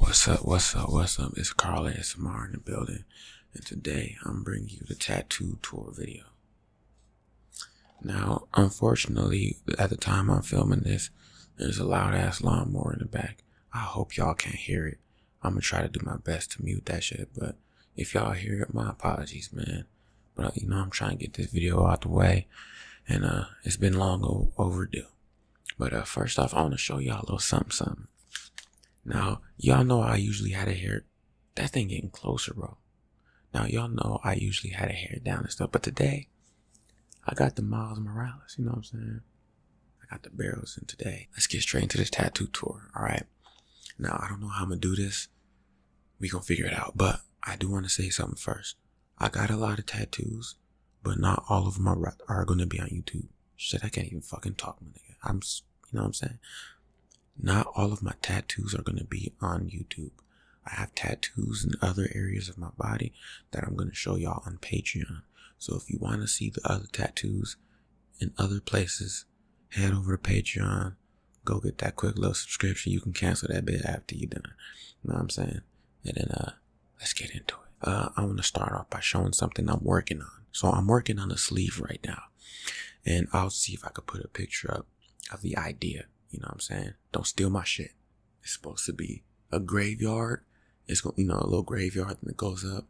What's up? What's up? What's up? It's KarlASMR in the building, and today I'm bringing you the tattoo tour video. Now, unfortunately, at the time I'm filming this, there's a loud ass lawnmower in the back. I hope y'all can't hear it. I'm gonna try to do my best to mute that shit, but if y'all hear it, my apologies, man. But I'm trying to get this video out the way, and it's been long overdue. But first off, I want to show y'all a little something. Now, y'all know I usually had a hair. That thing getting closer, bro. Now, y'all know I usually had a hair down and stuff. But today, I got the Miles Morales. You know what I'm saying? I got the barrels in today. Let's get straight into this tattoo tour. All right. Now, I don't know how I'm going to do this. We going to figure it out. But I do want to say something first. I got a lot of tattoos, but not all of them are going to be on YouTube. Shit, I can't even fucking talk, my nigga. You know what I'm saying? Not all of my tattoos are going to be on YouTube. I have tattoos in other areas of my body that I'm going to show y'all on Patreon. So if you want to see the other tattoos in other places, head over to Patreon. Go get that quick little subscription. You can cancel that bit after you're done. You know what I'm saying? And then let's get into it. I want to start off by showing something I'm working on. So I'm working on a sleeve right now. And I'll see if I could put a picture up of the idea. You know what I'm saying? Don't steal my shit. It's supposed to be a graveyard. It's going, a little graveyard, and it goes up,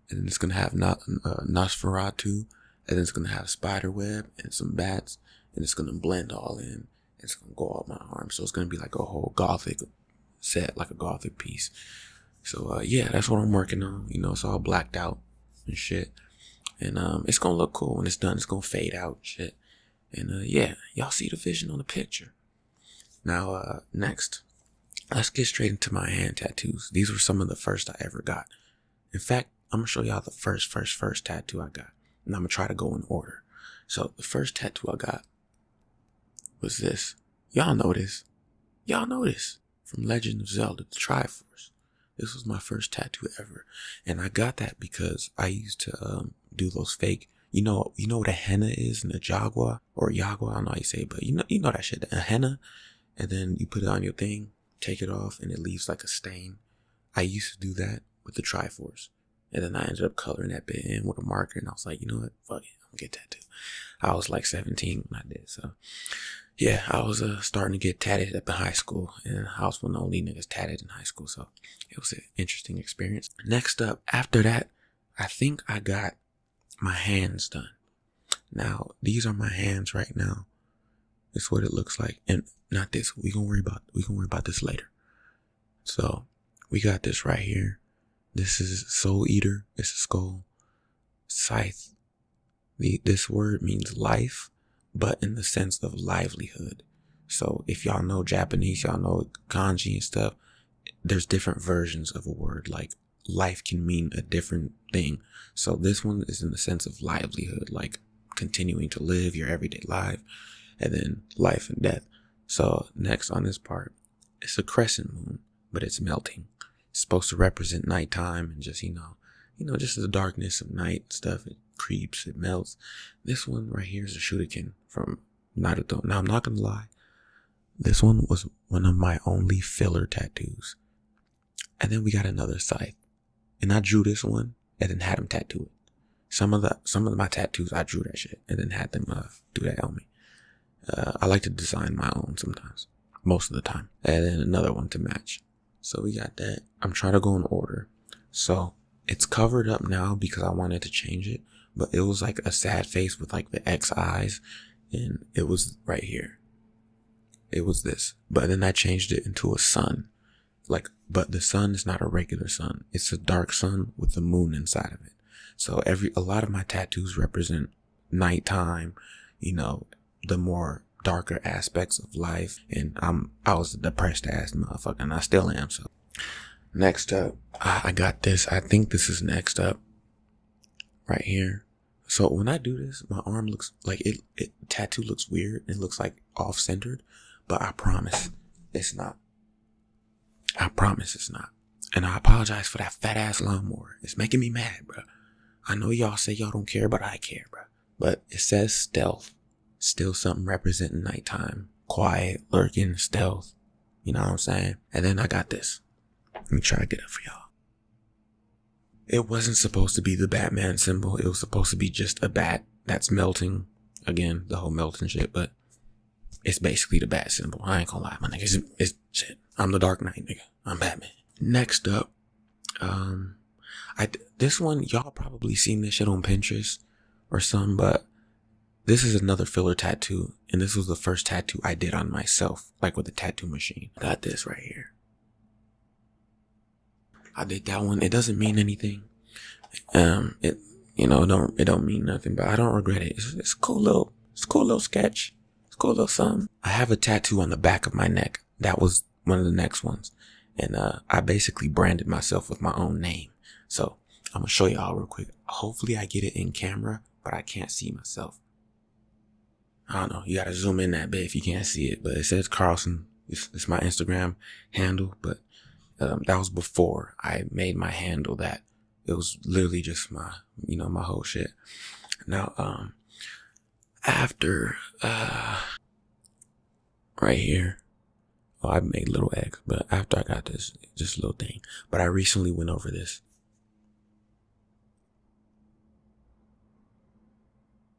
and then it's gonna have Nosferatu, and then it's gonna have spider web and some bats, and it's gonna blend all in. And it's gonna go up my arm, so it's gonna be like a whole gothic set, like a gothic piece. So yeah, that's what I'm working on. It's all blacked out and shit, and it's gonna look cool when it's done. It's gonna fade out and shit, and yeah, y'all see the vision on the picture. Now, next, let's get straight into my hand tattoos. These were some of the first I ever got. In fact, I'm going to show y'all the first tattoo I got. And I'm going to try to go in order. So, the first tattoo I got was this. Y'all know this. From Legend of Zelda, the Triforce. This was my first tattoo ever. And I got that because I used to do those fake, you know what a henna is in a jaguar? Or jaguar, I don't know how you say it, but you know that shit, a henna. And then you put it on your thing, take it off, and it leaves like a stain. I used to do that with the Triforce. And then I ended up coloring that bit in with a marker, and I was like, you know what? Fuck it, I'm gonna get tattooed. I was like 17 when I did, so. Yeah, I was starting to get tatted up in high school, and I was one of the only niggas tatted in high school, so it was an interesting experience. Next up, after that, I think I got my hands done. Now, these are my hands right now. It's what it looks like, and not this. We gonna worry about this later. So we got this right here. This is Soul Eater. It's a skull. Scythe. This word means life, but in the sense of livelihood. So if y'all know Japanese, y'all know kanji and stuff. There's different versions of a word. Like life can mean a different thing. So this one is in the sense of livelihood, like continuing to live your everyday life. And then life and death. So next on this part, it's a crescent moon, but it's melting. It's supposed to represent nighttime and just, just the darkness of night stuff. It creeps, it melts. This one right here is a shuriken from Naruto. Now I'm not gonna lie. This one was one of my only filler tattoos. And then we got another scythe. And I drew this one and then had him tattoo it. Some of my tattoos, I drew that shit and then had them do that on me. I like to design my own sometimes, most of the time, and then another one to match. So we got that. I'm trying to go in order. So it's covered up now because I wanted to change it, but it was like a sad face with like the X eyes, and it was right here. It was this, but then I changed it into a sun. But the sun is not a regular sun. It's a dark sun with the moon inside of it. So a lot of my tattoos represent nighttime, the more darker aspects of life, and I was a depressed ass motherfucker, and I still am. So next up, I got this. I think this is next up right here. So when I do this, my arm looks like tattoo looks weird. It looks like off-centered, but I promise it's not. And I apologize for that fat ass lawnmower. It's making me mad, bro. I know y'all say y'all don't care, but I care, bro. But it says stealth. Still something representing nighttime. Quiet, lurking, stealth. You know what I'm saying? And then I got this. Let me try to get it for y'all. It wasn't supposed to be the Batman symbol. It was supposed to be just a bat that's melting. Again, the whole melting shit, but it's basically the bat symbol. I ain't gonna lie, my nigga. It's shit. I'm the Dark Knight, nigga. I'm Batman. Next up, this one, y'all probably seen this shit on Pinterest or something, but this is another filler tattoo, and this was the first tattoo I did on myself, like with a tattoo machine. I got this right here. I did that one. It doesn't mean anything. It don't mean nothing, but I don't regret it. It's a cool little sketch. It's a cool little something. I have a tattoo on the back of my neck. That was one of the next ones. And, I basically branded myself with my own name. So I'm gonna show y'all real quick. Hopefully I get it in camera, but I can't see myself. I don't know. You gotta zoom in that bit if you can't see it, but it says Carlson. It's my Instagram handle, but that was before I made my handle that. It was literally just my whole shit. Now, after, right here, I made little eggs, but after I got this, just a little thing, but I recently went over this.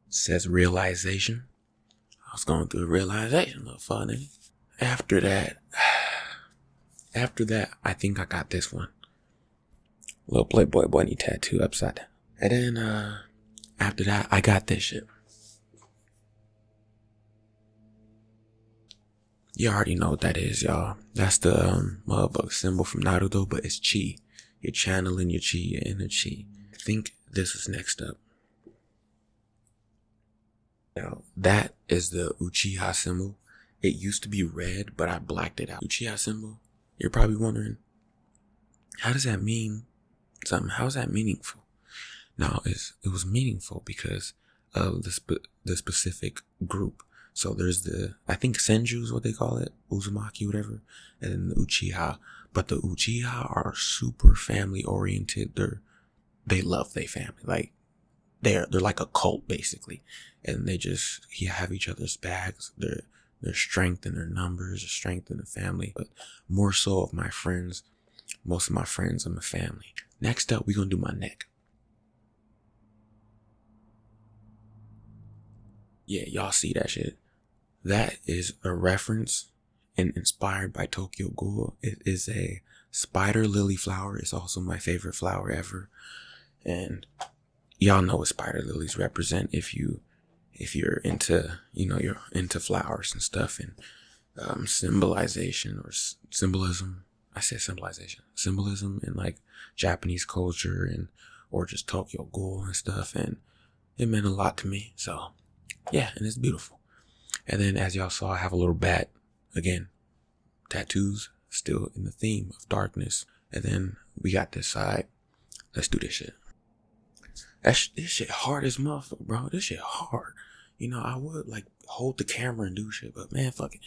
It says realization. I was going through a realization, little funny. After that, I think I got this one. Little Playboy bunny tattoo upside down. And then, after that, I got this shit. You already know what that is, y'all. That's the, motherfucker symbol from Naruto, but it's chi. You're channeling your chi, your inner chi. I think this is next up. Now, that is the Uchiha symbol. It used to be red, but I blacked it out. Uchiha symbol. You're probably wondering, how does that mean something? How is that meaningful? Now, it was meaningful because of the specific group. So there's I think Senju is what they call it, Uzumaki, whatever, and then the Uchiha. But the Uchiha are super family oriented. They love their family. Like they're like a cult basically, and they just have each other's backs. Their strength in their numbers, their strength in the family, but more so of my friends. Most of my friends are my family. Next up, we're gonna do my neck. Yeah, y'all see that shit. That is a reference and inspired by Tokyo Ghoul. It is a spider lily flower. It's also my favorite flower ever. And y'all know what spider lilies represent if you're into, you're into flowers and stuff and symbolization or symbolism. I said symbolization. Symbolism in like Japanese culture or just Tokyo Ghoul and stuff. And it meant a lot to me. So yeah, and it's beautiful. And then as y'all saw, I have a little bat. Again, tattoos still in the theme of darkness. And then we got this side. Let's do this shit. This shit hard as motherfucker, bro. This shit hard. I would like hold the camera and do shit, but man, fuck it.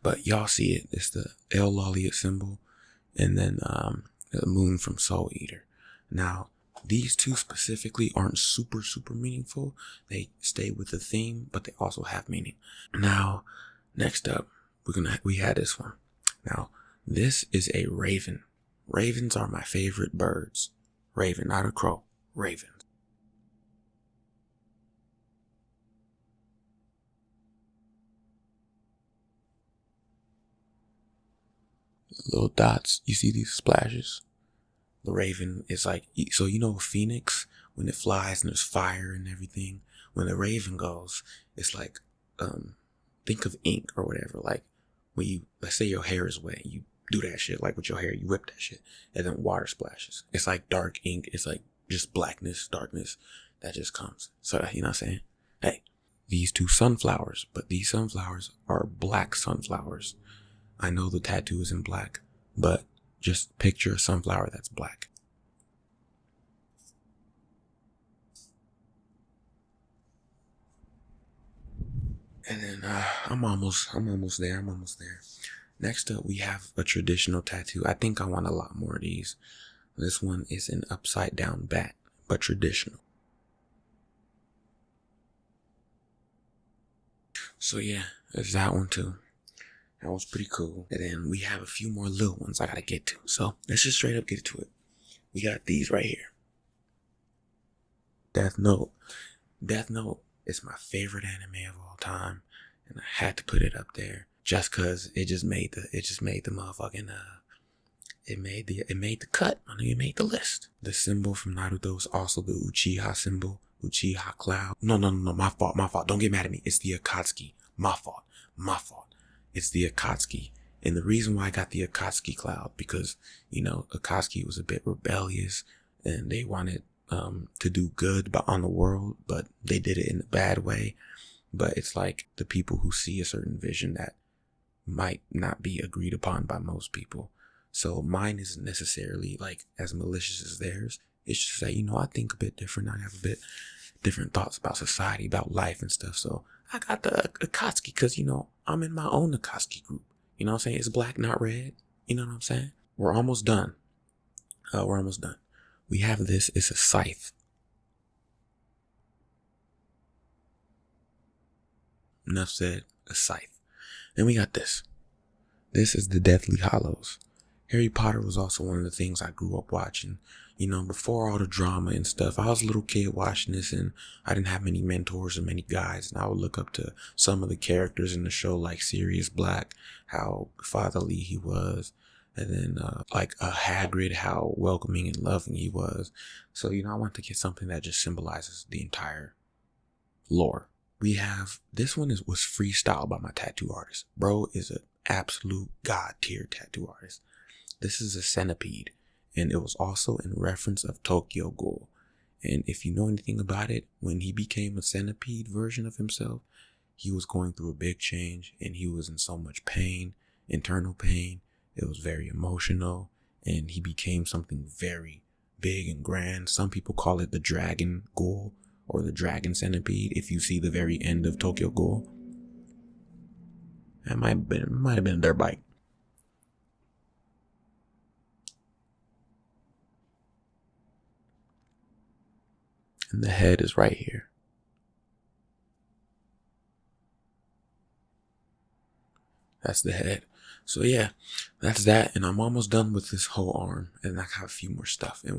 But y'all see it. It's the El Lolliot symbol. And then the moon from Soul Eater. Now, these two specifically aren't super, super meaningful. They stay with the theme, but they also have meaning. Now, next up, we had this one. Now, this is a raven. Ravens are my favorite birds. Raven, not a crow. Raven. Little dots. You see these splashes? The raven is like, so a phoenix, when it flies and there's fire and everything, when the raven goes, it's like, think of ink or whatever. Like when let's say your hair is wet, you do that shit, like with your hair, you whip that shit, and then water splashes. It's like dark ink. It's like just blackness, darkness that just comes. So, you know what I'm saying? Hey, these two sunflowers, but these sunflowers are black sunflowers. I know the tattoo is in black, but just picture a sunflower that's black. And then I'm almost there. Next up, we have a traditional tattoo. I think I want a lot more of these. This one is an upside down bat, but traditional. So yeah, there's that one too. That was pretty cool. And then we have a few more little ones I gotta get to. So let's just straight up get to it. We got these right here. Death Note. Death Note is my favorite anime of all time, and I had to put it up there just cause it just made the motherfucking it made the cut. I mean, it made the list. The symbol from Naruto is also the Uchiha symbol, Uchiha cloud. No, my fault. Don't get mad at me. It's the Akatsuki. My fault. It's the Akatsuki. And the reason why I got the Akatsuki cloud, because, you know, Akatsuki was a bit rebellious and they wanted to do good on the world, but they did it in a bad way. But it's like the people who see a certain vision that might not be agreed upon by most people. So mine isn't necessarily like as malicious as theirs. It's just that, you know, I think a bit different. I have a bit different thoughts about society, about life and stuff. So I got the Akatsuki because, you know, I'm in my own Akatsuki group. You know what I'm saying? It's black, not red. You know what I'm saying? We're almost done. We have this. It's a scythe. Enough said. A scythe. Then we got this. This is the Deathly Hallows. Harry Potter was also one of the things I grew up watching. You know, before all the drama and stuff, I was a little kid watching this and I didn't have many mentors or many guides. And I would look up to some of the characters in the show like Sirius Black, how fatherly he was. And then like Hagrid, how welcoming and loving he was. So, you know, I want to get something that just symbolizes the entire lore. We have, this one was freestyled by my tattoo artist. Bro is an absolute god tier tattoo artist. This is a centipede, and it was also in reference of Tokyo Ghoul. And if you know anything about it, when he became a centipede version of himself, he was going through a big change, and he was in so much pain, internal pain. It was very emotional, and he became something very big and grand. Some people call it the Dragon Ghoul or the Dragon Centipede. If you see the very end of Tokyo Ghoul, that might have been a dirt bike. And the head is right here. That's the head. So yeah, that's that. And I'm almost done with this whole arm. And I have a few more stuff. And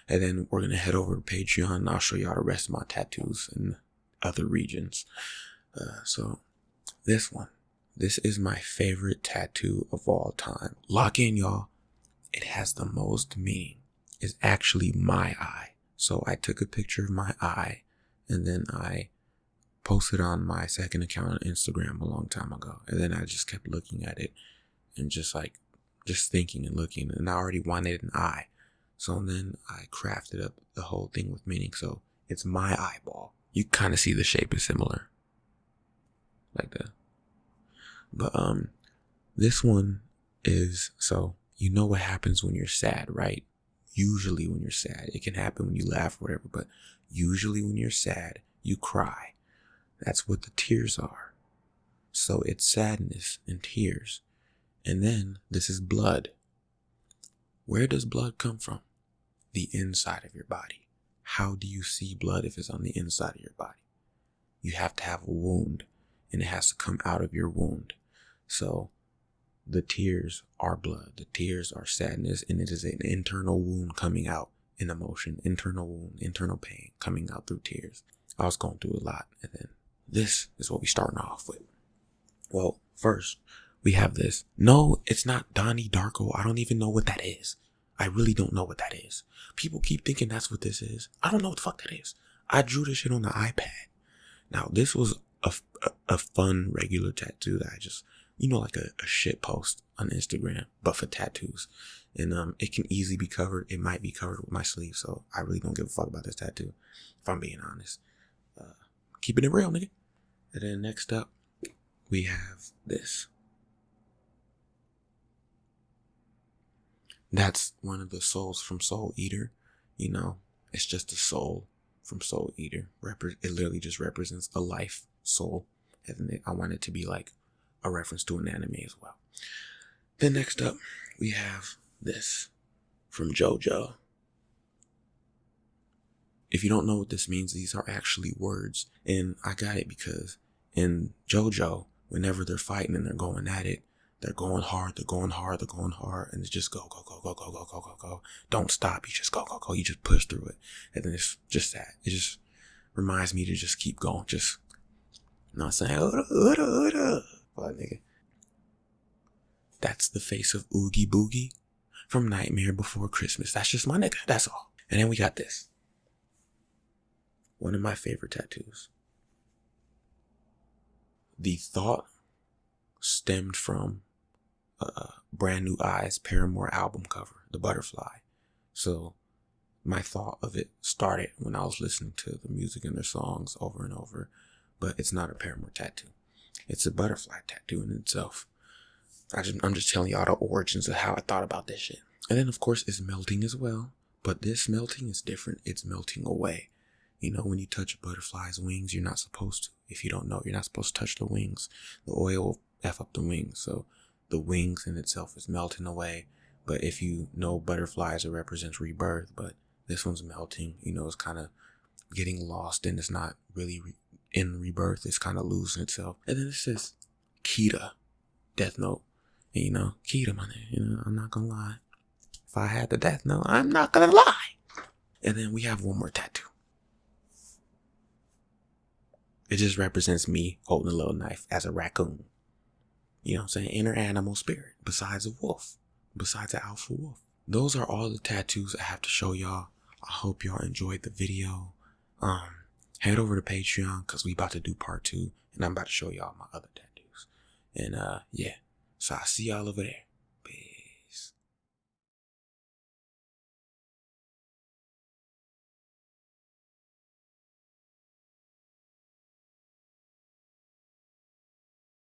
then we're going to head over to Patreon and I'll show y'all the rest of my tattoos in other regions. So this one. This is my favorite tattoo of all time. Lock in, y'all. It has the most meaning. It's actually my eye. So I took a picture of my eye and then I posted on my second account on Instagram a long time ago. And then I just kept looking at it and just thinking and looking. And I already wanted an eye. So then I crafted up the whole thing with meaning. So it's my eyeball. You kind of see the shape is similar. Like that. But this one is, so you know what happens when you're sad, right? Usually when you're sad. It can happen when you laugh or whatever, but usually when you're sad, you cry. That's what the tears are. So it's sadness and tears. And then this is blood. Where does blood come from? The inside of your body. How do you see blood if it's on the inside of your body? You have to have a wound, and it has to come out of your wound. So the tears are blood. The tears are sadness, and it is an internal wound coming out in emotion, internal wound, internal pain coming out through tears. I was going through a lot, and then this is what we starting off with. Well, first, we have this. No, it's not Donnie Darko. I don't even know what that is. I really don't know what that is. People keep thinking that's what this is. I don't know what the fuck that is. I drew this shit on the iPad. Now, this was a fun, regular tattoo that I just, you know, like a shit post on Instagram, but for tattoos. And it can easily be covered. It might be covered with my sleeve, so I really don't give a fuck about this tattoo, if I'm being honest. Keeping it real, nigga. And then next up, we have this. That's one of the souls from Soul Eater. You know, it's just a soul from Soul Eater. It literally just represents a life soul. And I want it to be like a reference to an anime as well. Then next up, we have this from JoJo. If you don't know what this means, these are actually words. And I got it because in JoJo, whenever they're fighting and they're going at it, They're going hard, they're going hard, they're going hard, and it's just go, go, go, go, go, go, go, go, go. Don't stop. You just go, go, go. You just push through it. And then it's just that. It just reminds me to just keep going. Just not saying, but nigga. That's the face of Oogie Boogie from Nightmare Before Christmas. That's just my nigga. That's all. And then we got this. One of my favorite tattoos. The thought stemmed from Brand New Eyes Paramore album cover, the butterfly. So my thought of it started when I was listening to the music and their songs over and over, but it's not a Paramore tattoo. It's a butterfly tattoo in itself. I'm just telling y'all the origins of how I thought about this shit. And then of course it's melting as well, but this melting is different. It's melting away. You know, when you touch a butterfly's wings, you're not supposed to. If you don't know, you're not supposed to touch the wings. The oil will F up the wings. So the wings in itself is melting away. But if you know butterflies, it represents rebirth. But this one's melting. You know, it's kind of getting lost and it's not really in rebirth. It's kind of losing itself. And then it says Kita, Death Note. And you know, Kita, my name. You know, I'm not going to lie. If I had the Death Note, I'm not going to lie. And then we have one more tattoo. It just represents me holding a little knife as a raccoon. You know what I'm saying? Inner animal spirit. Besides a wolf. Besides an alpha wolf. Those are all the tattoos I have to show y'all. I hope y'all enjoyed the video. Head over to Patreon because we about to do part 2. And I'm about to show y'all my other tattoos. And yeah. So I'll see y'all over there.